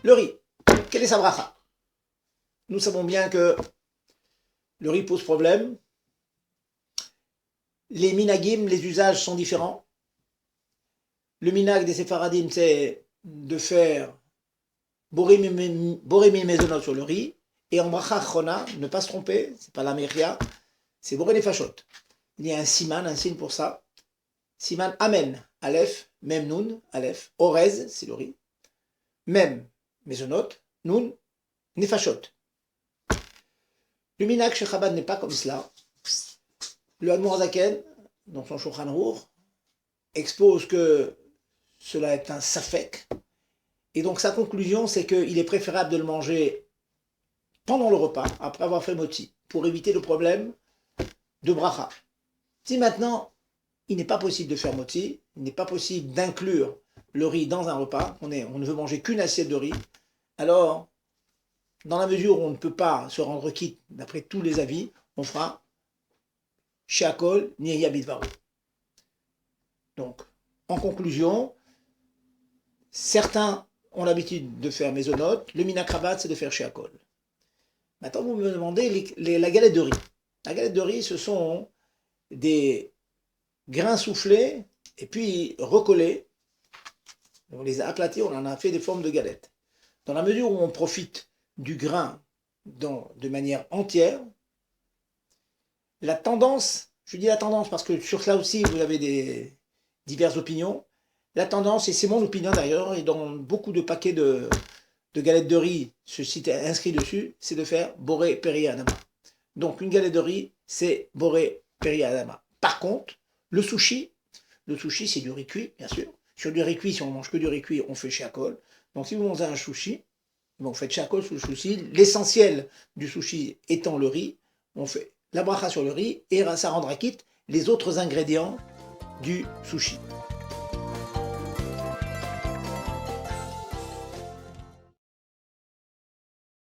Le riz, quelle est sa bracha? Nous savons bien que le riz pose problème. Les minagim, les usages sont différents. Le minag des séfaradim, c'est de faire borimi mezonot sur le riz. Et en bracha chona, ne pas se tromper, c'est pas la meria, c'est boré nefashot. Il y a un siman, un signe pour ça. Siman amen, aleph, mem nun, aleph, orez, c'est le riz. Mem, mezonot, nun, nefashot. Le minag chez Chabad n'est pas comme cela. Le Admor Zaken, dans son Shulchan Aruch, expose que cela est un safek. Et donc sa conclusion, c'est qu'il est préférable de le manger pendant le repas, après avoir fait moti, pour éviter le problème de bracha. Si maintenant, il n'est pas possible de faire moti, il n'est pas possible d'inclure le riz dans un repas, on ne veut manger qu'une assiette de riz, alors, dans la mesure où on ne peut pas se rendre quitte, d'après tous les avis, on fera Sheakol Nirya Bidvaru. Donc, en conclusion, certains ont l'habitude de faire mezonot, le minakrabat, c'est de faire Sheakol. Maintenant, vous me demandez la galette de riz. La galette de riz, ce sont des grains soufflés et puis recollés. On les a aplatis, on en a fait des formes de galettes. Dans la mesure où on profite du grain de manière entière, la tendance, je dis la tendance parce que sur cela aussi vous avez diverses opinions, la tendance, et c'est mon opinion d'ailleurs, et dans beaucoup de paquets de galettes de riz, ceci est inscrit dessus, c'est de faire boré peri adama. Donc une galette de riz, c'est boré peri adama. Par contre, le sushi c'est du riz cuit, bien sûr. Sur du riz cuit, si on mange que du riz cuit, on fait sheakol. Donc si vous mangez un sushi, vous faites sheakol sur le sushi. L'essentiel du sushi étant le riz, on fait la bracha sur le riz et ça rendra quitte les autres ingrédients du sushi.